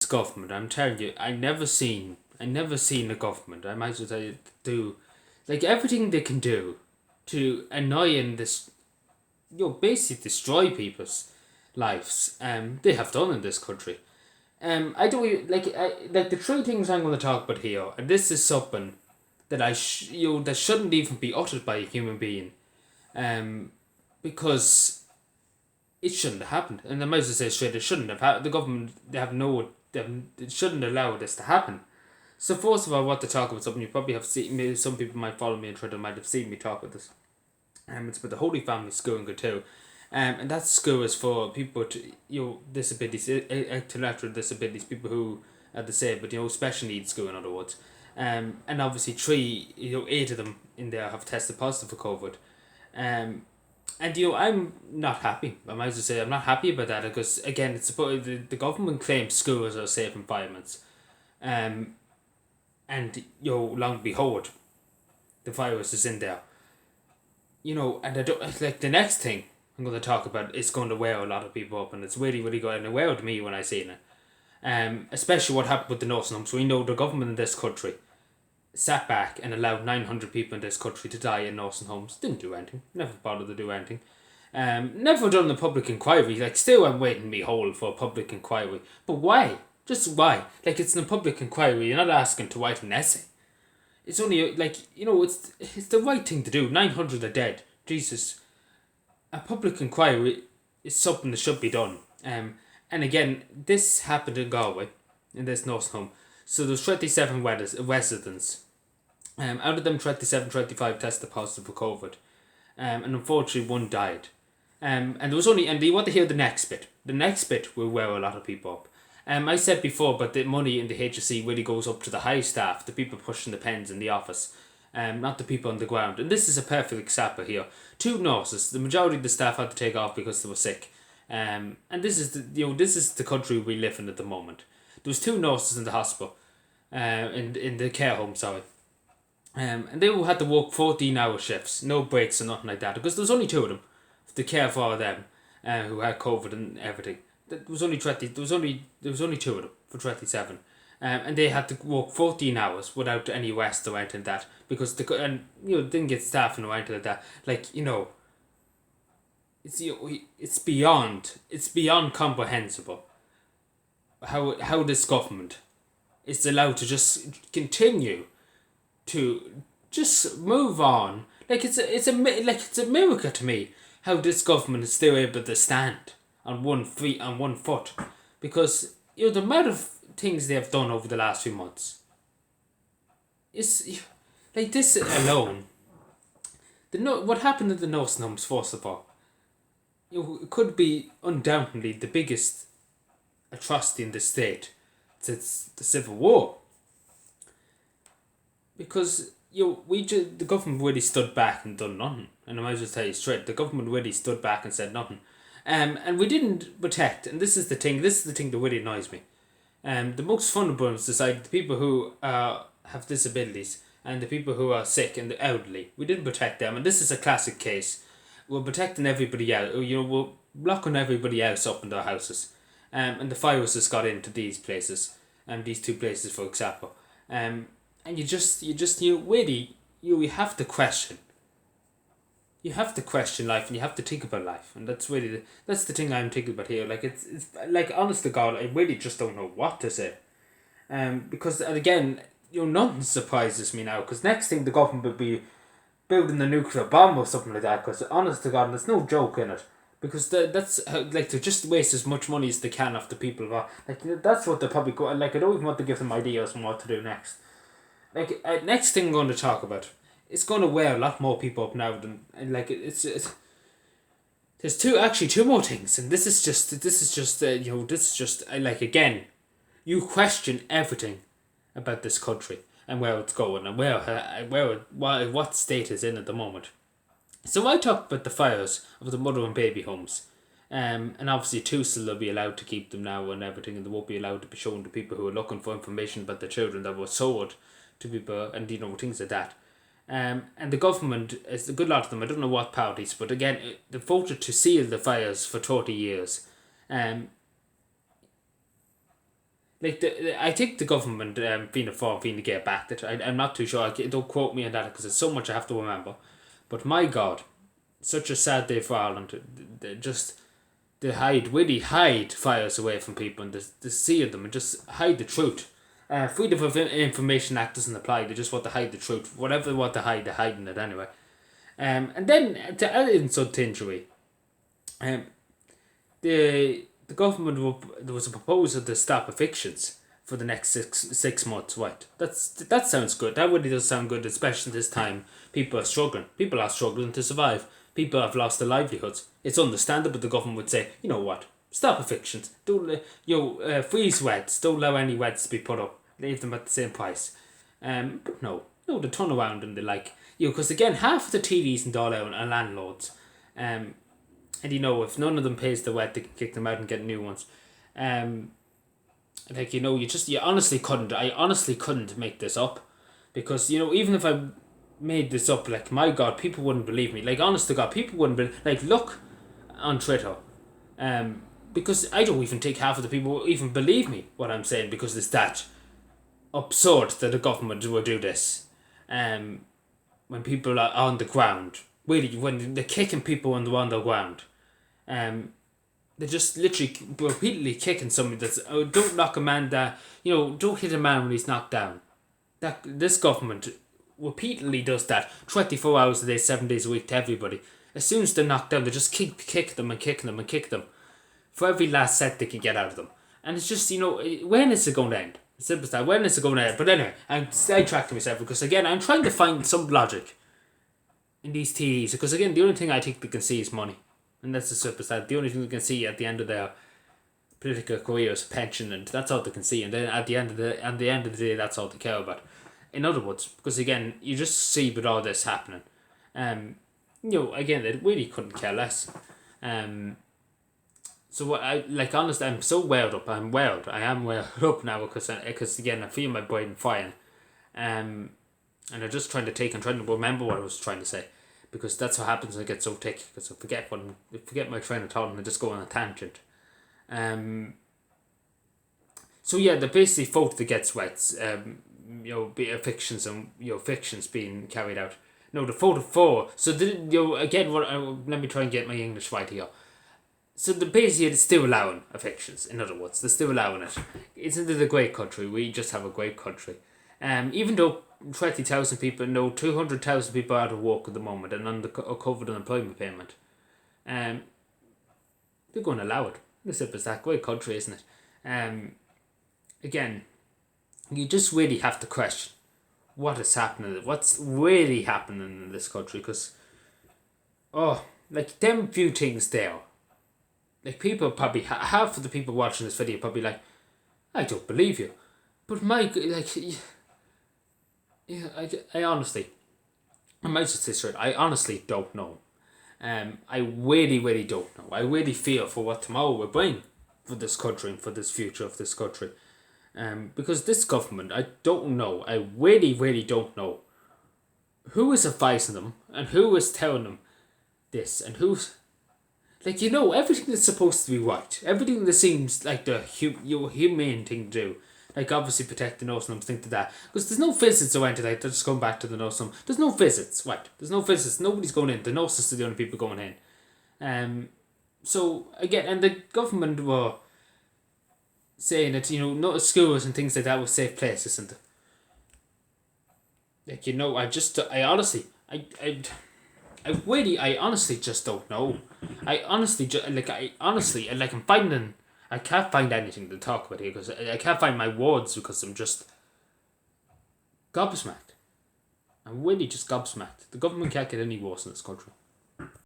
government, I'm telling you, I never seen a government. I might as well tell you do like everything they can do to annoy and this, basically destroy people's lives. They have done in this country. I don't like the three things I'm going to talk about here, and this is something that that shouldn't even be uttered by a human being, um, because it shouldn't have happened. And I might as well say straight, it shouldn't have happened. The government they shouldn't allow this to happen. So first of all, I want to talk about something you probably have seen. Maybe some people might follow me on Twitter might have seen me talk about this. It's about the Holy Family School in Good and that school is for people with disabilities, intellectual disabilities, people who are disabled, special needs school in other words. And obviously eight of them in there have tested positive for COVID. Um, and I'm not happy. I might as well say I'm not happy about that because again, it's about the government claims schools are safe environments. Um, and long and behold, the virus is in there. And I don't like the next thing I'm going to talk about is going to wear a lot of people up, and it's really, really going to wear me when I seen it. Especially what happened with the nursing homes. We know the government in this country sat back and allowed 900 people in this country to die in nursing homes. Didn't do anything. Never bothered to do anything. Never done the public inquiry. Like, still I'm waiting me whole for a public inquiry. But why? Just why? Like, it's in a public inquiry. You're not asking to write an essay. It's only, it's the right thing to do. 900 are dead. Jesus. A public inquiry is something that should be done. And again, this happened in Galway, in this nursing home. So there's 27 residents. Out of them, 25 tested positive for COVID. And unfortunately, one died. And there was only, and you want to hear the next bit. The next bit will wear a lot of people up. I said before, but the money in the HSE really goes up to the high staff, the people pushing the pens in the office, not the people on the ground. And this is a perfect example here. Two nurses, the majority of the staff had to take off because they were sick. And this is this is the country we live in at the moment. There was two nurses in the hospital, in the care home, sorry. And they had to work 14-hour shifts, no breaks or nothing like that, because there was only two of them to care for them, who had COVID and everything. There was only two of them for 27. And they had to work 14 hours without any rest or anything like that because didn't get staffing or anything like that. It's beyond comprehensible how this government is allowed to just continue to just move on. It's a miracle to me how this government is still able to stand on one foot, because the amount of things they have done over the last few months is like this alone. What happened in the nursing homes, first of all, it could be undoubtedly the biggest atrocity in the state since the Civil War, because the government really stood back and done nothing. And I might just tell you straight, the government really stood back and said nothing. And we didn't protect, and this is the thing that really annoys me. The most vulnerable in society, the people who have disabilities and the people who are sick and the elderly, we didn't protect them, and this is a classic case. We're protecting everybody else, we're blocking everybody else up in their houses. And the viruses got into these places, these two places, for example. And you really, you have to question. You have to question life, and you have to think about life, and that's really that's the thing I'm thinking about here. Like it's like, honest to God, I really just don't know what to say. Because, and again, nothing surprises me now. Because next thing the government will be building a nuclear bomb or something like that. Because honest to God, there's no joke in it. Because that's how, like, to just waste as much money as they can off the people. Like, that's what they're probably going. Like, I don't even want to give them ideas on what to do next. Like, next thing I'm going to talk about, it's going to wear a lot more people up now than, and like, it's there's two more things, and this is just like, again, you question everything about this country and where it's going and what state it's in at the moment. So I talked about the fires of the mother and baby homes. And obviously TUSL will be allowed to keep them now and everything, and they won't be allowed to be shown to people who are looking for information about the children that were sold to people, and things like that. And the government, is a good lot of them, I don't know what parties, but again, they voted to seal the fires for 30 years. Like I think the government being a being to get back that I'm not too sure. Don't quote me on that because it's so much I have to remember. But my God, such a sad day for Ireland. Just they hide files away from people and they see them and just hide the truth. Freedom of Information Act doesn't apply. They just want to hide the truth. Whatever they want to hide, they're hiding it anyway. And then to add insult to injury, um, the government there was a proposal to stop evictions for the next six months. Right, that sounds good. That really does sound good, especially this time. People are struggling. People are struggling to survive. People have lost their livelihoods. It's understandable the government would say, you know what, stop evictions. Don't freeze weds. Don't allow any weds to be put up. Leave them at the same price. But no, they turn around and they're like, because again, half of the TVs and all out are landlords. And if none of them pays the rent, they can kick them out and get new ones. You honestly couldn't. I honestly couldn't make this up, because even if I made this up, like, my God, people wouldn't believe me. Like, honest to God, people wouldn't believe. Like, look on Twitter, because I don't even think half of the people even believe me what I'm saying, because it's that absurd that the government will do this. When people are on the ground, really, when they're kicking people on the ground, they're just literally repeatedly kicking somebody that's, don't knock a man down, don't hit a man when he's knocked down. This government repeatedly does that 24 hours a day, 7 days a week to everybody. As soon as they're knocked down, they just kick them and kick them and kick them for every last set they can get out of them. And it's just, when is it going to end? Simple as that. When is it going to end? But anyway, I'm sidetracking myself because, again, I'm trying to find some logic in these TDs, because, again, the only thing I think they can see is money. And that's as simple as that. The only thing they can see at the end of their political career is pension, and that's all they can see. And then at the end of the day, that's all they care about. In other words, because, again, you just see with all this happening, again, they really couldn't care less. So honestly, I'm so welled up. I am welled up now because again, I feel my brain frying. And I'm just trying to remember what I was trying to say, because that's what happens when I get so tick, because I forget my train of thought and I just go on a tangent. So yeah, the basically folk that gets wets, be fictions and fictions being carried out. No, the photo four. So again, let me try and get my English right here. So basically it's still allowing evictions. In other words, they're still allowing it. Isn't it a great country? We just have a great country. Even though 20,000 people, 200,000 people are out of work at the moment and on the covered unemployment payment, they're going to allow it. The simple as that. Great country, isn't it? Again, you just really have to question what is happening. What's really happening in this country? Because, them few things there. Like, people probably, half of the people watching this video probably like, I don't believe you. But I honestly, I might just say straight, I honestly don't know. I really, really don't know. I really fear for what tomorrow will bring for this country and for this future of this country. Because this government, I don't know. I really, really don't know who is advising them and who is telling them this and who's... everything that's supposed to be right. Everything that seems like the humane thing to do. Like, obviously protect the Muslims, think to that. Because there's no visits or anything like that. Just going back to the Muslim. There's no visits, right. There's no visits. Nobody's going in. The nurses are the only people going in. So, again, and the government were saying that, not schools and things like that were safe places. And, I honestly just don't know. I can't find anything to talk about here because I can't find my words because I'm just gobsmacked. I'm really just gobsmacked. The government can't get any worse in this country.